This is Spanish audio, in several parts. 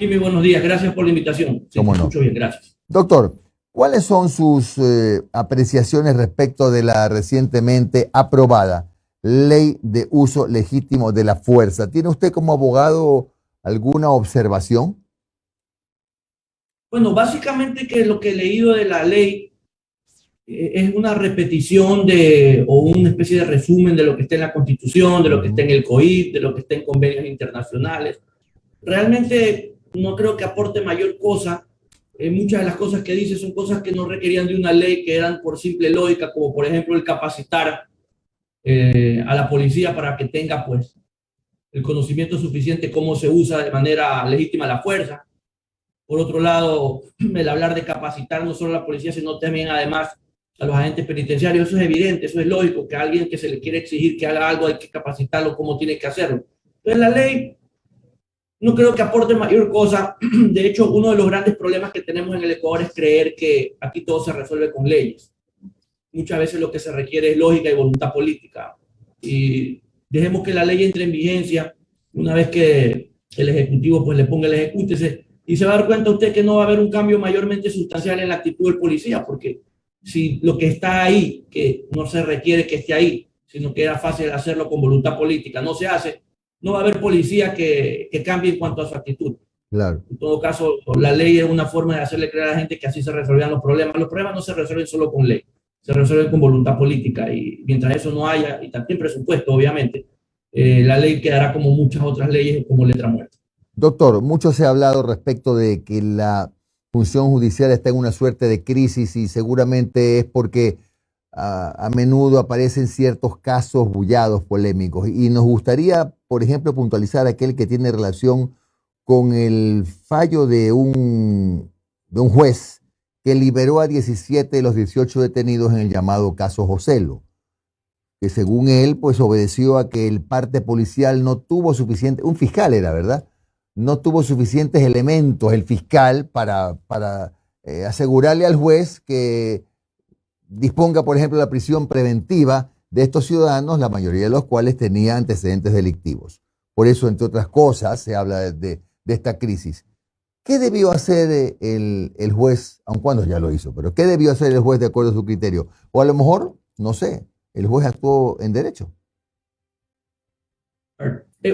Jimmy, buenos días. Gracias por la invitación. Sí, te ¿Cómo no? escucho bien. Gracias. Doctor, ¿cuáles son sus apreciaciones respecto de la recientemente aprobada Ley de Uso Legítimo de la Fuerza? ¿Tiene usted como abogado alguna observación? Bueno, básicamente que lo que he leído de la ley es una repetición o una especie de resumen de lo que está en la Constitución, de lo que está en el COIP, de lo que está en convenios internacionales. Realmente no creo que aporte mayor cosa. Muchas de las cosas que dice son cosas que no requerían de una ley, que eran por simple lógica, como por ejemplo el capacitar a la policía para que tenga pues el conocimiento suficiente cómo se usa de manera legítima la fuerza. Por otro lado, el hablar de capacitar no solo a la policía, sino también además a los agentes penitenciarios. Eso es evidente, eso es lógico, que a alguien que se le quiere exigir que haga algo hay que capacitarlo cómo tiene que hacerlo. Entonces la ley no creo que aporte mayor cosa. De hecho, uno de los grandes problemas que tenemos en el Ecuador es creer que aquí todo se resuelve con leyes. Muchas veces lo que se requiere es lógica y voluntad política. Y dejemos que la ley entre en vigencia una vez que el Ejecutivo pues le ponga el ejecútese, y se va a dar cuenta usted que no va a haber un cambio mayormente sustancial en la actitud del policía, porque si lo que está ahí, que no se requiere que esté ahí, sino que era fácil hacerlo con voluntad política, no se hace, no va a haber policía que cambie en cuanto a su actitud. Claro. En todo caso, la ley es una forma de hacerle creer a la gente que así se resolvían los problemas. Los problemas no se resuelven solo con ley, se resuelven con voluntad política, y mientras eso no haya, y también presupuesto, obviamente, la ley quedará como muchas otras leyes como letra muerta. Doctor, mucho se ha hablado respecto de que la función judicial está en una suerte de crisis y seguramente es porque a menudo aparecen ciertos casos bullados, polémicos. Y nos gustaría, por ejemplo, puntualizar aquel que tiene relación con el fallo de un juez que liberó a 17 de los 18 detenidos en el llamado caso Joselo, que según él, pues obedeció a que el parte policial no tuvo suficiente, un fiscal era, ¿verdad? No tuvo suficientes elementos el fiscal para asegurarle al juez que disponga, por ejemplo, la prisión preventiva de estos ciudadanos, la mayoría de los cuales tenía antecedentes delictivos. Por eso, entre otras cosas, se habla de esta crisis. ¿Qué debió hacer el juez, aun cuando ya lo hizo, pero qué debió hacer el juez de acuerdo a su criterio? O a lo mejor, no sé, el juez actuó en derecho.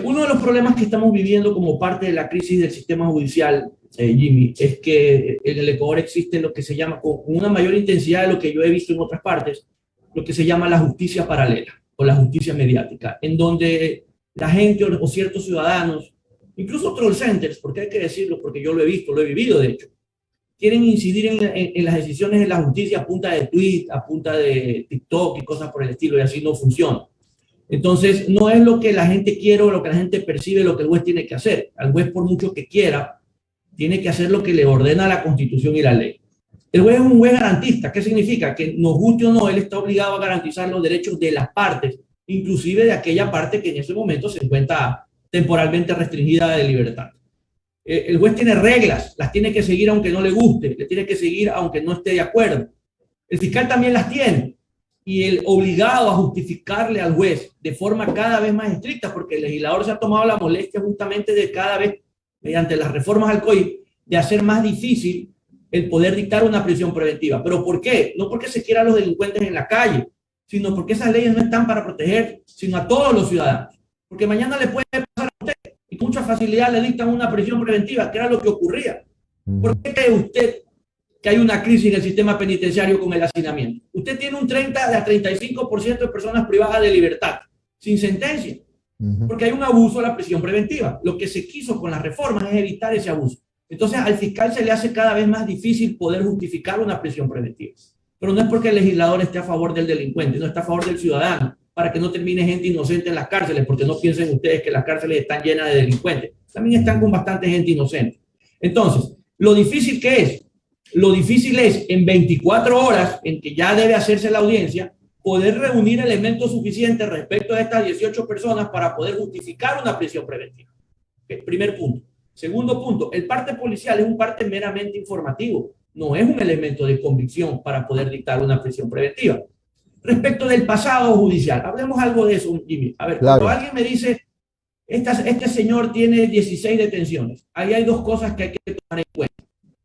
Uno de los problemas que estamos viviendo como parte de la crisis del sistema judicial, Jimmy, es que en el Ecuador existe lo que se llama, con una mayor intensidad de lo que yo he visto en otras partes, lo que se llama la justicia paralela o la justicia mediática, en donde la gente o ciertos ciudadanos, incluso troll centers, porque hay que decirlo, porque yo lo he visto, lo he vivido de hecho, quieren incidir en las decisiones de la justicia a punta de tweet, a punta de TikTok y cosas por el estilo, y así no funciona. Entonces, no es lo que la gente quiere o lo que la gente percibe lo que el juez tiene que hacer. Al juez, por mucho que quiera, tiene que hacer lo que le ordena la Constitución y la ley. El juez es un juez garantista. ¿Qué significa? Que nos guste o no, él está obligado a garantizar los derechos de las partes, inclusive de aquella parte que en ese momento se encuentra temporalmente restringida de libertad. El juez tiene reglas, las tiene que seguir aunque no le guste, le tiene que seguir aunque no esté de acuerdo. El fiscal también las tiene, y el obligado a justificarle al juez de forma cada vez más estricta, porque el legislador se ha tomado la molestia justamente de cada vez, mediante las reformas al COIP, de hacer más difícil el poder dictar una prisión preventiva. ¿Pero por qué? No porque se quieran los delincuentes en la calle, sino porque esas leyes no están para proteger, sino a todos los ciudadanos. Porque mañana le puede pasar a usted y con mucha facilidad le dictan una prisión preventiva, que era lo que ocurría. ¿Por qué cree usted que hay una crisis en el sistema penitenciario con el hacinamiento? Usted tiene un 30 a 35% de personas privadas de libertad, sin sentencia, porque hay un abuso de la prisión preventiva. Lo que se quiso con las reformas es evitar ese abuso. Entonces al fiscal se le hace cada vez más difícil poder justificar una prisión preventiva. Pero no es porque el legislador esté a favor del delincuente, no está a favor del ciudadano, para que no termine gente inocente en las cárceles, porque no piensen ustedes que las cárceles están llenas de delincuentes. También están con bastante gente inocente. Entonces, lo difícil es en 24 horas, en que ya debe hacerse la audiencia, poder reunir elementos suficientes respecto a estas 18 personas para poder justificar una prisión preventiva. Okay, primer punto. Segundo punto, el parte policial es un parte meramente informativo, no es un elemento de convicción para poder dictar una prisión preventiva. Respecto del pasado judicial, hablemos algo de eso, Jimmy. A ver, Claro. cuando alguien me dice Este señor tiene 16 detenciones. Ahí hay dos cosas que hay que tomar en cuenta.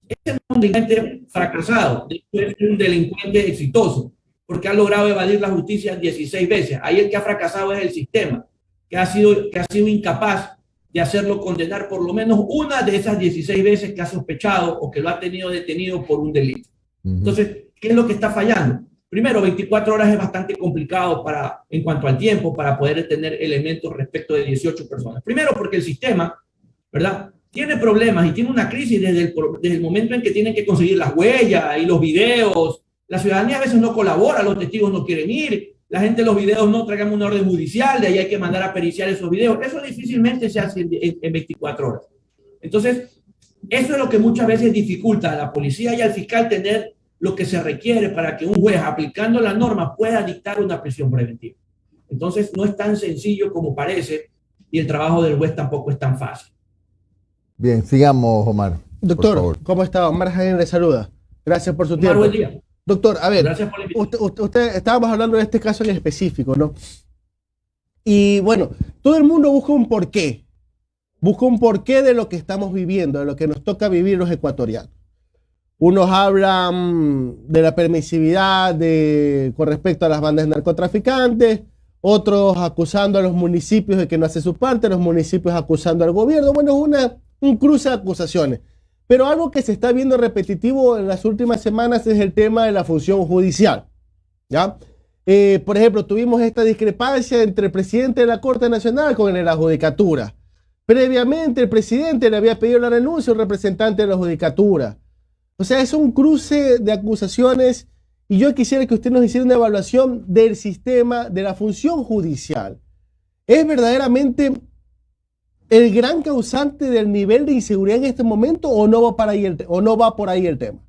Este no es un delincuente fracasado, es un delincuente exitoso, porque ha logrado evadir la justicia 16 veces. Ahí el que ha fracasado es el sistema, que ha sido incapaz de hacerlo condenar por lo menos una de esas 16 veces que ha sospechado o que lo ha tenido detenido por un delito. Entonces, ¿qué es lo que está fallando? Primero, 24 horas es bastante complicado en cuanto al tiempo para poder tener elementos respecto de 18 personas. Primero, porque el sistema, ¿verdad?, tiene problemas y tiene una crisis desde el momento en que tienen que conseguir las huellas y los videos. La ciudadanía a veces no colabora, los testigos no quieren ir, la gente de los videos no traigamos una orden judicial, de ahí hay que mandar a periciar esos videos. Eso difícilmente se hace en 24 horas. Entonces, eso es lo que muchas veces dificulta a la policía y al fiscal tener lo que se requiere para que un juez, aplicando la norma, pueda dictar una prisión preventiva. Entonces, no es tan sencillo como parece y el trabajo del juez tampoco es tan fácil. Bien, sigamos, Omar. Doctor, ¿cómo está? Omar Jaén le saluda. Gracias por su Omar, tiempo. buen día. Doctor, a ver, gracias por la invitación. usted, estábamos hablando de este caso en específico, ¿no? Y bueno, todo el mundo busca un porqué. Busca un porqué de lo que estamos viviendo, de lo que nos toca vivir los ecuatorianos. Unos hablan de la permisividad con respecto a las bandas narcotraficantes, otros acusando a los municipios de que no hace su parte, los municipios acusando al gobierno. Bueno, es un cruce de acusaciones. Pero algo que se está viendo repetitivo en las últimas semanas es el tema de la función judicial, ¿ya? Por ejemplo, tuvimos esta discrepancia entre el presidente de la Corte Nacional con la Judicatura. Previamente, el presidente le había pedido la renuncia al representante de la Judicatura. O sea, es un cruce de acusaciones y yo quisiera que usted nos hiciera una evaluación del sistema, de la función judicial. ¿Es verdaderamente el gran causante del nivel de inseguridad en este momento o no va por ahí el tema?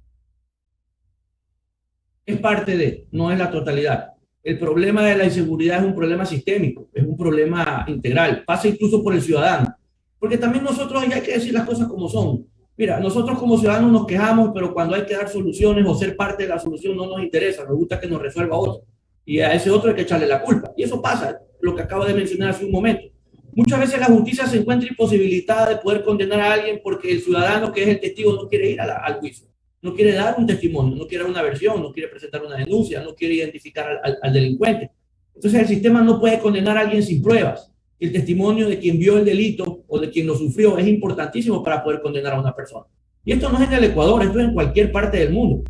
Es parte de, no es la totalidad. El problema de la inseguridad es un problema sistémico, es un problema integral, pasa incluso por el ciudadano. Porque también nosotros hay que decir las cosas como son. Mira, nosotros como ciudadanos nos quejamos, pero cuando hay que dar soluciones o ser parte de la solución no nos interesa, nos gusta que nos resuelva otro. Y a ese otro hay que echarle la culpa. Y eso pasa, lo que acabo de mencionar hace un momento. Muchas veces la justicia se encuentra imposibilitada de poder condenar a alguien porque el ciudadano que es el testigo no quiere ir al juicio, no quiere dar un testimonio, no quiere dar una versión, no quiere presentar una denuncia, no quiere identificar al delincuente. Entonces el sistema no puede condenar a alguien sin pruebas. El testimonio de quien vio el delito o de quien lo sufrió es importantísimo para poder condenar a una persona. Y esto no es en el Ecuador, esto es en cualquier parte del mundo.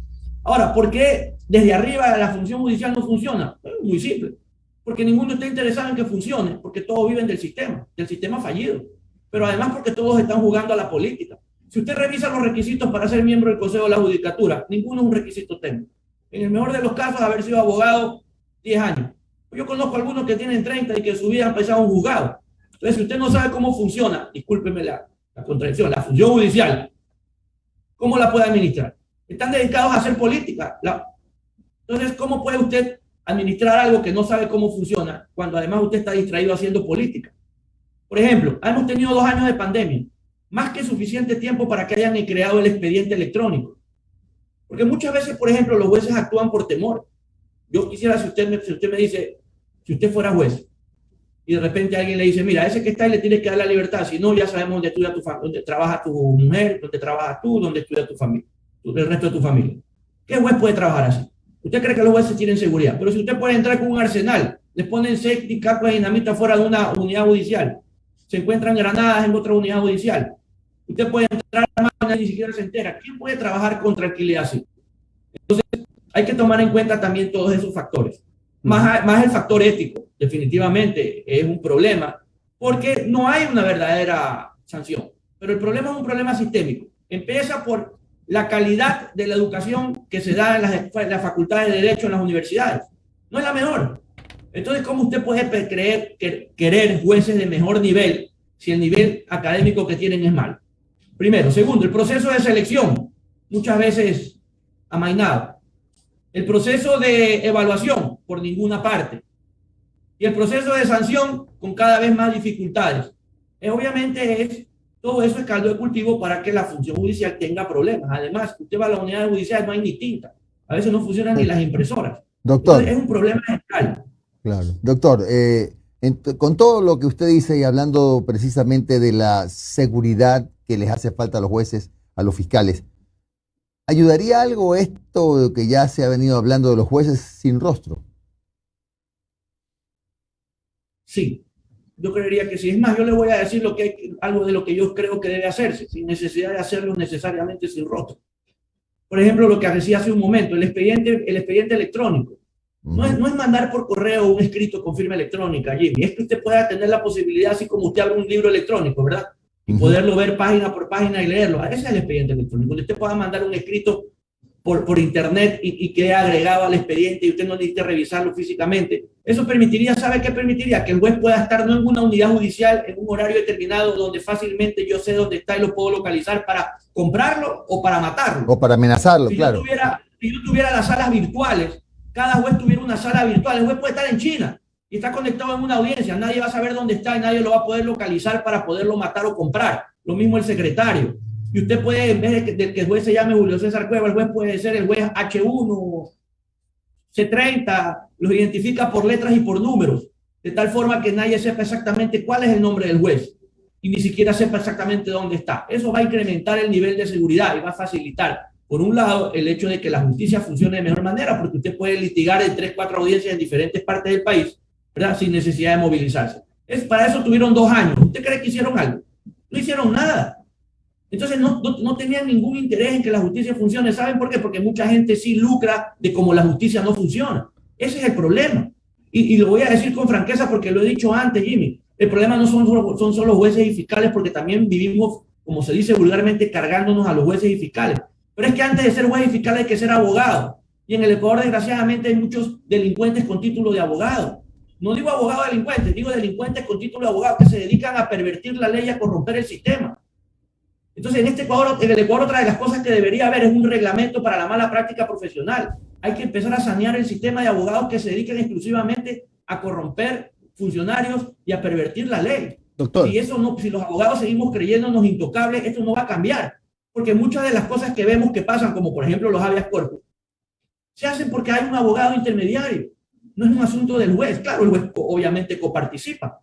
Ahora, ¿por qué desde arriba la función judicial no funciona? Es muy simple. Porque ninguno está interesado en que funcione, porque todos viven del sistema fallido. Pero además porque todos están jugando a la política. Si usted revisa los requisitos para ser miembro del Consejo de la Judicatura, ninguno es un requisito técnico. En el mejor de los casos, haber sido abogado 10 años. Yo conozco algunos que tienen 30 y que en su vida han empezado un juzgado. Entonces, si usted no sabe cómo funciona, discúlpeme la contradicción, la función judicial, ¿cómo la puede administrar? Están dedicados a hacer política. Entonces, ¿cómo puede usted administrar algo que no sabe cómo funciona cuando además usted está distraído haciendo política? Por ejemplo, hemos tenido 2 años de pandemia, más que suficiente tiempo para que hayan creado el expediente electrónico. Porque muchas veces, por ejemplo, los jueces actúan por temor. Yo quisiera, si usted me dice, si usted fuera juez y de repente alguien le dice, mira, ese que está ahí le tienes que dar la libertad, si no, ya sabemos dónde estudia dónde trabaja tu mujer, dónde trabajas tú, dónde estudia tu familia, el resto de tu familia. ¿Qué juez puede trabajar así? Usted cree que los jueces tienen seguridad, pero si usted puede entrar con un arsenal, les ponen safety, cacos de dinamita fuera de una unidad judicial, se encuentran granadas en otra unidad judicial, usted puede entrar armado y ni siquiera se entera. ¿Quién puede trabajar con tranquilidad así? Entonces, hay que tomar en cuenta también todos esos factores. Más el factor ético, definitivamente es un problema, porque no hay una verdadera sanción. Pero el problema es un problema sistémico. Empieza por la calidad de la educación que se da en las facultades de Derecho en las universidades. No es la mejor. Entonces, ¿cómo usted puede querer jueces de mejor nivel si el nivel académico que tienen es malo? Primero. Segundo, el proceso de selección, muchas veces amainado. El proceso de evaluación, por ninguna parte. Y el proceso de sanción, con cada vez más dificultades. Obviamente, todo eso es caldo de cultivo para que la función judicial tenga problemas. Además, usted va a la unidad judicial, no hay ni tinta. A veces no funcionan ni las impresoras. Doctor. Entonces, es un problema general. Claro. Doctor, Con todo lo que usted dice y hablando precisamente de la seguridad que les hace falta a los jueces, a los fiscales, ¿ayudaría algo esto que ya se ha venido hablando de los jueces sin rostro? Sí, yo creería que sí. Es más, yo le voy a decir algo de lo que yo creo que debe hacerse, sin necesidad de hacerlo necesariamente sin rostro. Por ejemplo, lo que decía hace un momento, el expediente electrónico. No es mandar por correo un escrito con firma electrónica, Jimmy. Es que usted pueda tener la posibilidad, así como usted abre un libro electrónico, ¿verdad? Y poderlo ver página por página y leerlo. Ese es el expediente electrónico. Donde usted pueda mandar un escrito por internet y quede agregado al expediente y usted no necesite revisarlo físicamente. Eso permitiría, ¿sabe qué permitiría? Que el juez pueda estar no en una unidad judicial, en un horario determinado donde fácilmente yo sé dónde está y lo puedo localizar para comprarlo o para matarlo. O para amenazarlo, si claro. Si yo tuviera las salas virtuales, cada juez tuviera una sala virtual, el juez puede estar en China y está conectado en una audiencia, nadie va a saber dónde está y nadie lo va a poder localizar para poderlo matar o comprar. Lo mismo el secretario. Y usted puede, en vez de que el juez se llame Julio César Cueva, el juez puede ser el juez H1, C30, los identifica por letras y por números, de tal forma que nadie sepa exactamente cuál es el nombre del juez y ni siquiera sepa exactamente dónde está. Eso va a incrementar el nivel de seguridad y va a facilitar, por un lado, el hecho de que la justicia funcione de mejor manera, porque usted puede litigar en 3, 4 audiencias en diferentes partes del país, ¿verdad? Sin necesidad de movilizarse. Para eso tuvieron 2 años. ¿Usted cree que hicieron algo? No hicieron nada. Entonces no tenían ningún interés en que la justicia funcione. ¿Saben por qué? Porque mucha gente sí lucra de cómo la justicia no funciona. Ese es el problema. Y lo voy a decir con franqueza porque lo he dicho antes, Jimmy. El problema no son solo jueces y fiscales, porque también vivimos, como se dice vulgarmente, cargándonos a los jueces y fiscales. Pero es que antes de ser juez y fiscal hay que ser abogado. Y en el Ecuador, desgraciadamente, hay muchos delincuentes con título de abogado. No digo abogado delincuentes, digo delincuentes con título de abogado que se dedican a pervertir la ley y a corromper el sistema. Entonces, en el Ecuador, otra de las cosas que debería haber es un reglamento para la mala práctica profesional. Hay que empezar a sanear el sistema de abogados que se dedican exclusivamente a corromper funcionarios y a pervertir la ley. Doctor. Si los abogados seguimos creyéndonos intocables, esto no va a cambiar. Porque muchas de las cosas que vemos que pasan, como por ejemplo los habeas corpus, se hacen porque hay un abogado intermediario. No es un asunto del juez. Claro, el juez obviamente coparticipa.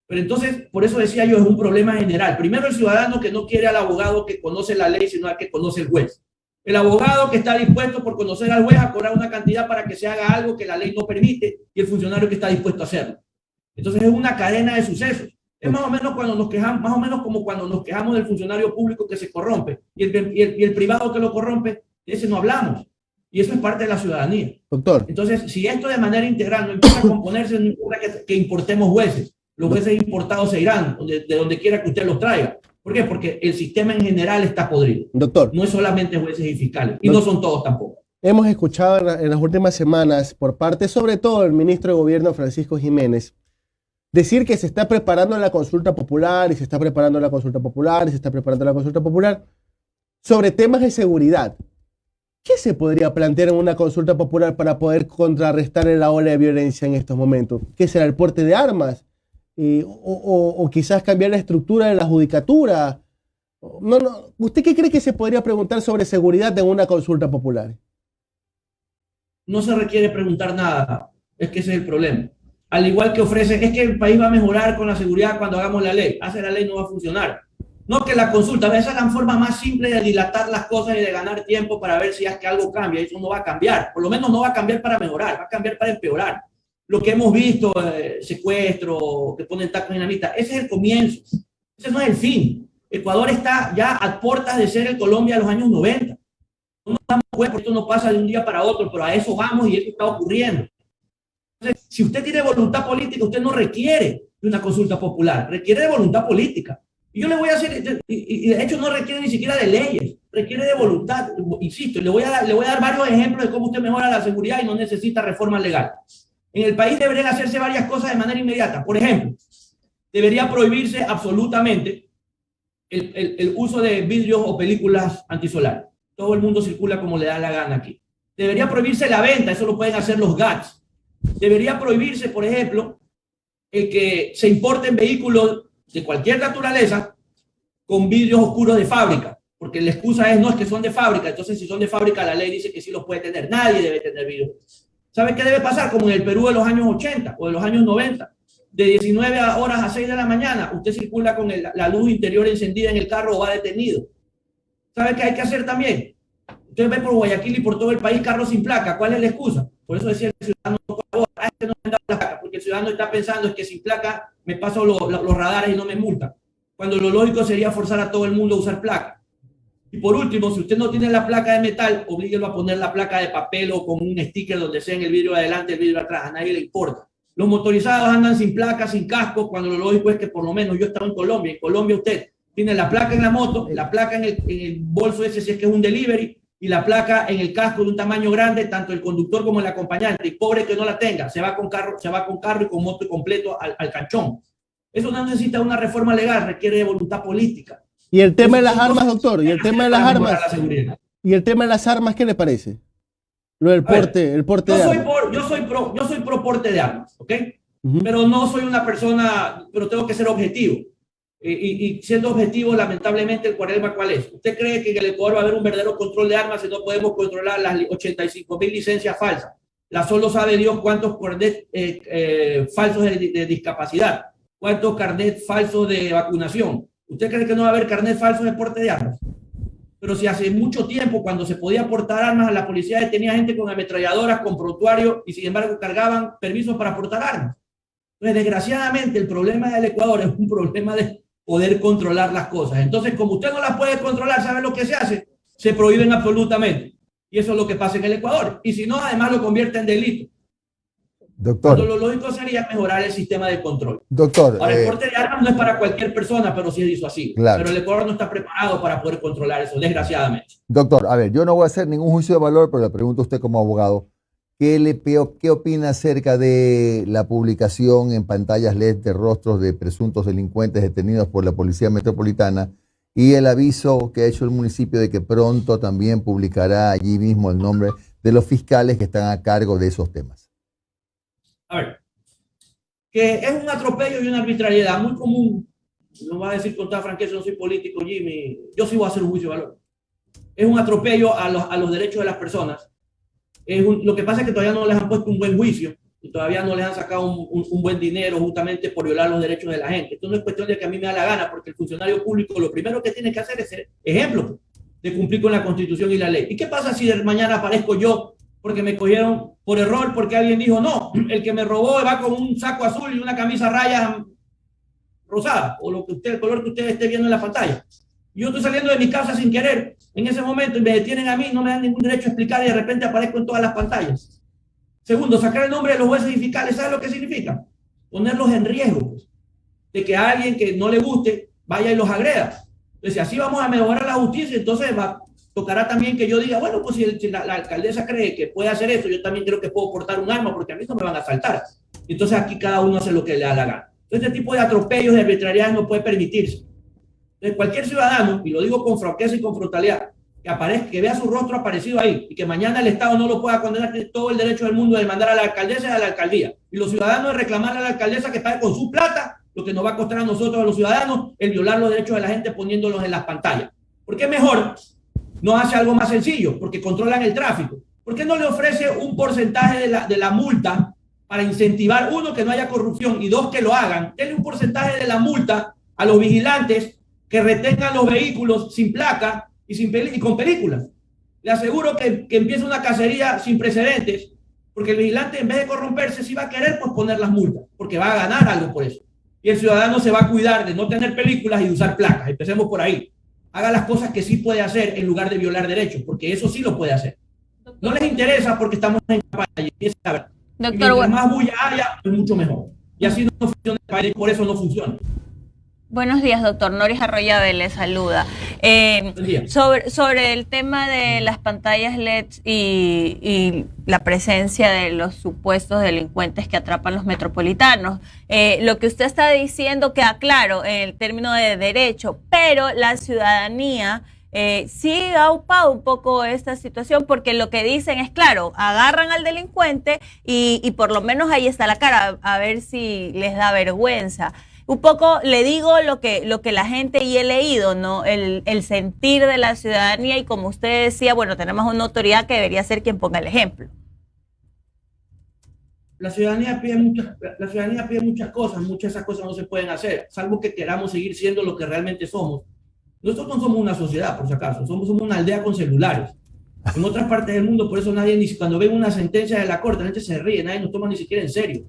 Pero entonces, por eso decía yo, es un problema general. Primero, el ciudadano que no quiere al abogado que conoce la ley, sino al que conoce el juez. El abogado que está dispuesto por conocer al juez a cobrar una cantidad para que se haga algo que la ley no permite, y el funcionario que está dispuesto a hacerlo. Entonces es una cadena de sucesos. Es más o menos como cuando nos quejamos del funcionario público que se corrompe y el privado que lo corrompe, de ese no hablamos. Y eso es parte de la ciudadanía. Doctor. Entonces, si esto de manera integral no empieza a componerse, no importa que importemos jueces. Los jueces importados se irán de donde quiera que usted los traiga. ¿Por qué? Porque el sistema en general está podrido. Doctor. No es solamente jueces y fiscales. Y no son todos tampoco. Hemos escuchado en las últimas semanas, por parte sobre todo del ministro de Gobierno Francisco Jiménez, decir que se está preparando la consulta popular y se está preparando la consulta popular y se está preparando la consulta popular sobre temas de seguridad. ¿Qué se podría plantear en una consulta popular para poder contrarrestar la ola de violencia en estos momentos? ¿Qué será el porte de armas? O quizás cambiar la estructura de la judicatura. ¿Usted qué cree que se podría preguntar sobre seguridad en una consulta popular? No se requiere preguntar nada. Es que ese es el problema. Al igual que ofrecen, es que el país va a mejorar con la seguridad cuando hagamos la ley. Hacer la ley no va a funcionar. No que la consulta, esa es la forma más simple de dilatar las cosas y de ganar tiempo para ver si es que algo cambia. Eso no va a cambiar. Por lo menos no va a cambiar para mejorar, va a cambiar para empeorar. Lo que hemos visto, secuestro, que ponen tacos dinamita, ese es el comienzo. Ese no es el fin. Ecuador está ya a puertas de ser el Colombia de los años 90. No nos damos cuenta porque esto no pasa de un día para otro, pero a eso vamos y eso está ocurriendo. Entonces, si usted tiene voluntad política, usted no requiere de una consulta popular, requiere de voluntad política. Y yo le voy a hacer, y de hecho no requiere ni siquiera de leyes, requiere de voluntad, insisto, le voy a dar varios ejemplos de cómo usted mejora la seguridad y no necesita reforma legal. En el país deberían hacerse varias cosas de manera inmediata. Por ejemplo, debería prohibirse absolutamente el uso de vidrios o películas antisolares. Todo el mundo circula como le da la gana aquí. Debería prohibirse la venta, eso lo pueden hacer los GATS. Debería prohibirse, por ejemplo, el que se importen vehículos de cualquier naturaleza con vidrios oscuros de fábrica, porque la excusa es no, es que son de fábrica. Entonces, si son de fábrica, la ley dice que sí los puede tener. Nadie debe tener vidrios. ¿Sabe qué debe pasar? Como en el Perú de los años 80 o de los años 90. de 19 horas a 6 de la mañana, usted circula con la luz interior encendida en el carro o va detenido. ¿Sabe qué hay que hacer también? Usted ve por Guayaquil y por todo el país carros sin placa. ¿Cuál es la excusa? Por eso decía el ciudadano, no me da la placa, porque el ciudadano está pensando es que sin placa me paso los radares y no me multan. Cuando lo lógico sería forzar a todo el mundo a usar placa. Y por último, si usted no tiene la placa de metal, oblíguelo a poner la placa de papel o con un sticker donde sea en el vidrio de adelante, el vidrio de atrás. A nadie le importa. Los motorizados andan sin placa, sin casco, cuando lo lógico es que por lo menos yo estaba en Colombia. En Colombia usted tiene la placa en la moto, la placa en el bolso ese si es que es un delivery, y la placa en el casco de un tamaño grande, tanto el conductor como el acompañante. Y pobre que no la tenga, se va con carro y con moto completo al canchón. Eso no necesita una reforma legal, requiere de voluntad política. Y el tema de las armas, doctor, y el tema de las armas. Y el tema de las armas, ¿qué le parece? Lo del porte, el porte de armas. Yo soy pro porte de armas, ¿ok? Pero no soy una persona, pero tengo que ser objetivo. Y siendo objetivo, lamentablemente, el problema ¿cuál es? ¿Usted cree que en el Ecuador va a haber un verdadero control de armas si no podemos controlar las 85.000 licencias falsas? Solo sabe Dios cuántos carnets falsos de discapacidad, cuántos carnets falsos de vacunación. ¿Usted cree que no va a haber carnet falsos de porte de armas? Pero si hace mucho tiempo, cuando se podía portar armas, la policía detenía gente con ametralladoras, con prontuario, y sin embargo cargaban permisos para portar armas. Entonces, desgraciadamente, el problema del Ecuador es un problema de poder controlar las cosas. Entonces, como usted no las puede controlar, ¿sabe lo que se hace? Se prohíben absolutamente. Y eso es lo que pasa en el Ecuador. Y si no, además lo convierte en delito. Doctor. Cuando lo lógico sería mejorar el sistema de control. Doctor. Ahora, el porte de armas no es para cualquier persona, pero sí es disuasivo. Claro. Pero el Ecuador no está preparado para poder controlar eso, desgraciadamente. Doctor, a ver, yo no voy a hacer ningún juicio de valor, pero le pregunto a usted como abogado, ¿qué opina acerca de la publicación en pantallas LED de rostros de presuntos delincuentes detenidos por la Policía Metropolitana y el aviso que ha hecho el municipio de que pronto también publicará allí mismo el nombre de los fiscales que están a cargo de esos temas? A ver, que es un atropello y una arbitrariedad muy común. No va a decir con toda franqueza, no soy político, Jimmy. Yo sí voy a hacer un juicio de valor. Es un atropello a los derechos de las personas. Lo que pasa es que todavía no les han puesto un buen juicio y todavía no les han sacado un buen dinero justamente por violar los derechos de la gente. Esto no es cuestión de que a mí me da la gana, porque el funcionario público lo primero que tiene que hacer es ser ejemplo de cumplir con la Constitución y la ley. ¿Y qué pasa si de mañana aparezco yo porque me cogieron por error, porque alguien dijo, no, el que me robó va con un saco azul y una camisa raya rosada, o el color que usted esté viendo en la pantalla? Yo estoy saliendo de mi casa sin querer, en ese momento, y me detienen a mí, no me dan ningún derecho a explicar y de repente aparezco en todas las pantallas. Segundo, sacar el nombre de los jueces y fiscales, ¿sabe lo que significa? Ponerlos en riesgo, pues, de que a alguien que no le guste vaya y los agreda. Entonces, si así vamos a mejorar la justicia, entonces tocará también que yo diga, bueno, pues si la alcaldesa cree que puede hacer eso, yo también creo que puedo portar un arma porque a mí no me van a asaltar. Entonces aquí cada uno hace lo que le da la gana. Entonces, este tipo de atropellos, de arbitrariedades no puede permitirse. Entonces, cualquier ciudadano, y lo digo con franqueza y con frontalidad, que vea su rostro aparecido ahí y que mañana el Estado no lo pueda condenar, tiene todo el derecho del mundo de demandar a la alcaldesa y a la alcaldía. Y los ciudadanos de reclamarle a la alcaldesa que pague con su plata lo que nos va a costar a nosotros, a los ciudadanos, el violar los derechos de la gente poniéndolos en las pantallas. ¿Por qué mejor no hace algo más sencillo? Porque controlan el tráfico. ¿Por qué no le ofrece un porcentaje de la multa para incentivar, uno, que no haya corrupción y dos, que lo hagan? Denle un porcentaje de la multa a los vigilantes que retengan los vehículos sin placa y con películas. Le aseguro que empieza una cacería sin precedentes, porque el vigilante, en vez de corromperse, sí va a querer posponer las multas, porque va a ganar algo por eso. Y el ciudadano se va a cuidar de no tener películas y de usar placas. Empecemos por ahí. Haga las cosas que sí puede hacer en lugar de violar derechos, porque eso sí lo puede hacer. No les interesa porque estamos en campaña. Y mientras más bulla haya, es mucho mejor. Y así no funciona el país, por eso no funciona. Buenos días, doctor. Noris Arroyave le saluda. Sobre el tema de las pantallas LED y la presencia de los supuestos delincuentes que atrapan los metropolitanos, lo que usted está diciendo queda claro en el término de derecho, pero la ciudadanía sí ha upado un poco esta situación, porque lo que dicen es, claro, agarran al delincuente y por lo menos ahí está la cara, a ver si les da vergüenza. Un poco le digo lo que la gente, y he leído, ¿no? El sentir de la ciudadanía, y como usted decía, bueno, tenemos una autoridad que debería ser quien ponga el ejemplo. la ciudadanía pide muchas cosas, muchas de esas cosas no se pueden hacer, salvo que queramos seguir siendo lo que realmente somos. Nosotros no somos una sociedad, por si acaso, somos una aldea con celulares. En otras partes del mundo, por eso nadie, ni cuando ven una sentencia de la corte, la gente se ríe, nadie nos toma ni siquiera en serio.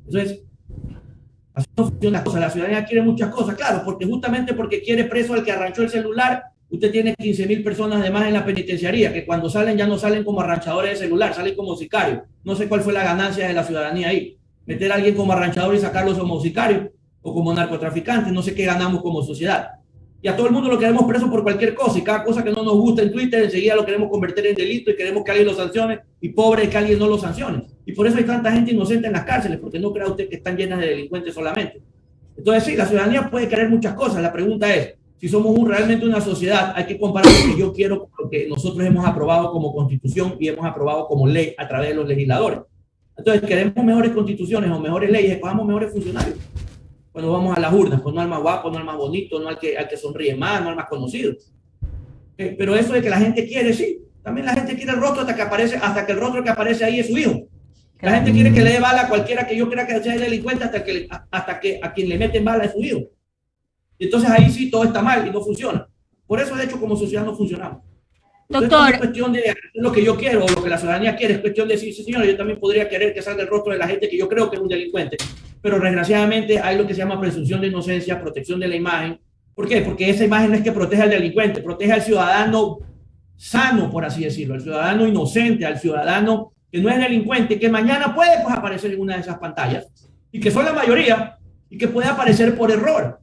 Entonces, así no funciona la cosa. La ciudadanía quiere muchas cosas, claro, porque justamente porque quiere preso al que arranchó el celular, usted tiene 15.000 personas además en la penitenciaría, que cuando salen ya no salen como arranchadores de celular, salen como sicarios. No sé cuál fue la ganancia de la ciudadanía ahí. Meter a alguien como arranchador y sacarlos como sicarios o como narcotraficantes, no sé qué ganamos como sociedad. Y a todo el mundo lo queremos preso por cualquier cosa, y cada cosa que no nos gusta en Twitter, enseguida lo queremos convertir en delito y queremos que alguien lo sancione, y pobre que alguien no lo sancione. Y por eso hay tanta gente inocente en las cárceles, porque no crea usted que están llenas de delincuentes solamente. Entonces sí, la ciudadanía puede querer muchas cosas. La pregunta es, si somos realmente una sociedad, hay que comparar lo que yo quiero con lo que nosotros hemos aprobado como constitución y hemos aprobado como ley a través de los legisladores. Entonces, queremos mejores constituciones o mejores leyes, escojamos mejores funcionarios. Cuando vamos a las urnas, pues no al más guapo, no al más bonito, no al que sonríe más, no al más conocido. Pero eso de que la gente quiere, sí. También la gente quiere el rostro hasta que el rostro que aparece ahí es su hijo. La gente quiere que le dé bala a cualquiera que yo crea que sea delincuente hasta que a quien le meten bala es su hijo. Y entonces ahí sí todo está mal y no funciona. Por eso, de hecho, como sociedad no funcionamos. Doctor. No es cuestión de hacer lo que yo quiero o lo que la ciudadanía quiere, es cuestión de decir, sí, señor, yo también podría querer que salga el rostro de la gente que yo creo que es un delincuente. Pero desgraciadamente hay lo que se llama presunción de inocencia, protección de la imagen. ¿Por qué? Porque esa imagen no es que protege al delincuente, protege al ciudadano sano, por así decirlo, al ciudadano inocente, al ciudadano que no es delincuente, que mañana puede pues, aparecer en una de esas pantallas, y que son la mayoría, y que puede aparecer por error.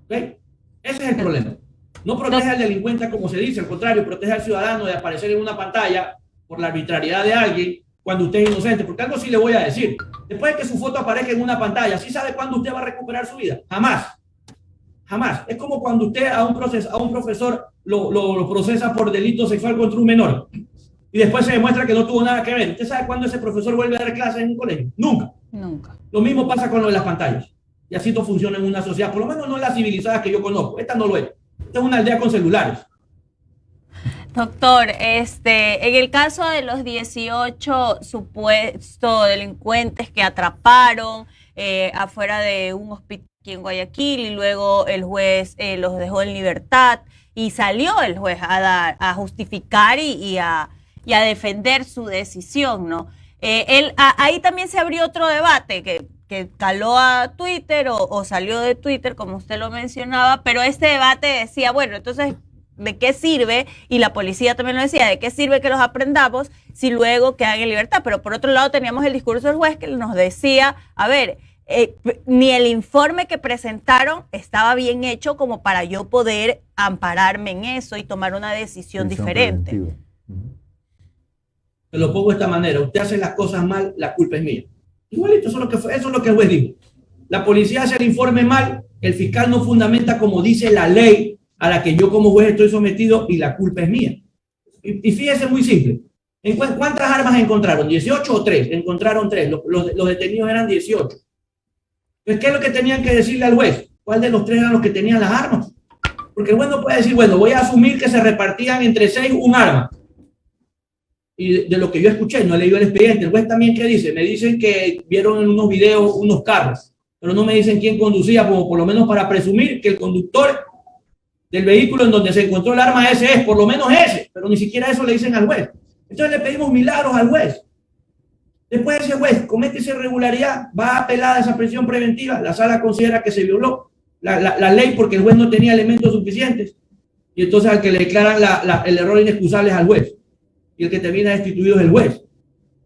¿Okay? Ese es el problema. No protege al delincuente como se dice, al contrario, protege al ciudadano de aparecer en una pantalla por la arbitrariedad de alguien cuando usted es inocente. Porque algo sí le voy a decir. Después de que su foto aparezca en una pantalla, ¿sí sabe cuándo usted va a recuperar su vida? Jamás. Jamás. Es como cuando usted a un profesor lo procesa por delito sexual contra un menor y después se demuestra que no tuvo nada que ver. ¿Usted sabe cuándo ese profesor vuelve a dar clases en un colegio? Nunca. Nunca. Lo mismo pasa con lo de las pantallas. Y así no funciona en una sociedad, por lo menos no en las civilizadas que yo conozco. Esta no lo es. Esta es una aldea con celulares. Doctor, en el caso de los 18 supuestos delincuentes que atraparon afuera de un hospital aquí en Guayaquil y luego el juez los dejó en libertad y salió el juez a justificar y a defender su decisión, ¿no? Ahí también se abrió otro debate que caló a Twitter o salió de Twitter, como usted lo mencionaba, pero este debate decía, bueno, entonces, ¿de qué sirve? Y la policía también lo decía, ¿de qué sirve que los aprendamos si luego quedan en libertad? Pero por otro lado teníamos el discurso del juez que nos decía, a ver, ni el informe que presentaron estaba bien hecho como para yo poder ampararme en eso y tomar una decisión diferente. Preventiva. Te lo pongo de esta manera, usted hace las cosas mal, la culpa es mía. Igualito, eso es lo que el juez dijo. La policía hace el informe mal, el fiscal no fundamenta como dice la ley a la que yo como juez estoy sometido y la culpa es mía. Y fíjese, muy simple. ¿Cuántas armas encontraron? ¿18 o 3? Encontraron 3. Los detenidos eran 18. Entonces, ¿qué es lo que tenían que decirle al juez? ¿Cuál de los 3 eran los que tenían las armas? Porque el juez no puede decir, bueno, voy a asumir que se repartían entre 6 un arma. Y de lo que yo escuché, no he leído el expediente. El juez también, ¿qué dice? Me dicen que vieron en unos videos unos carros, pero no me dicen quién conducía, como por lo menos para presumir que el conductor del vehículo en donde se encontró el arma ese es, por lo menos ese, pero ni siquiera eso le dicen al juez. Entonces le pedimos milagros al juez. Después ese juez comete esa irregularidad, va apelada a esa prisión preventiva, la sala considera que se violó la ley porque el juez no tenía elementos suficientes, y entonces al que le declaran el error inexcusable es al juez, y el que termina destituido es el juez.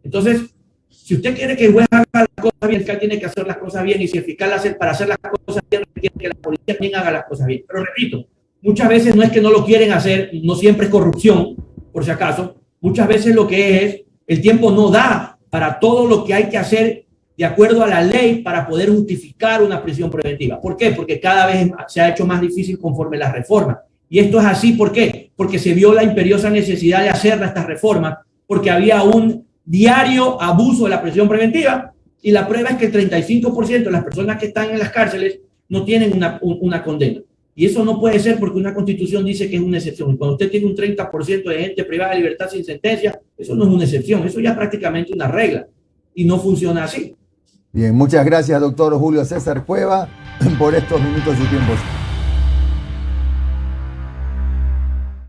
Entonces, si usted quiere que el juez haga las cosas bien, el fiscal tiene que hacer las cosas bien, y si el fiscal para hacer las cosas bien, quiere que la policía también haga las cosas bien. Pero repito, muchas veces no es que no lo quieren hacer, no siempre es corrupción, por si acaso. Muchas veces lo que es, el tiempo no da para todo lo que hay que hacer de acuerdo a la ley para poder justificar una prisión preventiva. ¿Por qué? Porque cada vez se ha hecho más difícil conforme las reformas. Y esto es así, ¿por qué? Porque se vio la imperiosa necesidad de hacer estas reformas, porque había un diario abuso de la prisión preventiva, y la prueba es que el 35% de las personas que están en las cárceles no tienen una condena. Y eso no puede ser porque una constitución dice que es una excepción. Y cuando usted tiene un 30% de gente privada de libertad sin sentencia, eso no es una excepción, eso ya es prácticamente una regla. y no funciona así. Bien, muchas gracias, doctor Julio César Cueva, por estos minutos y tiempos.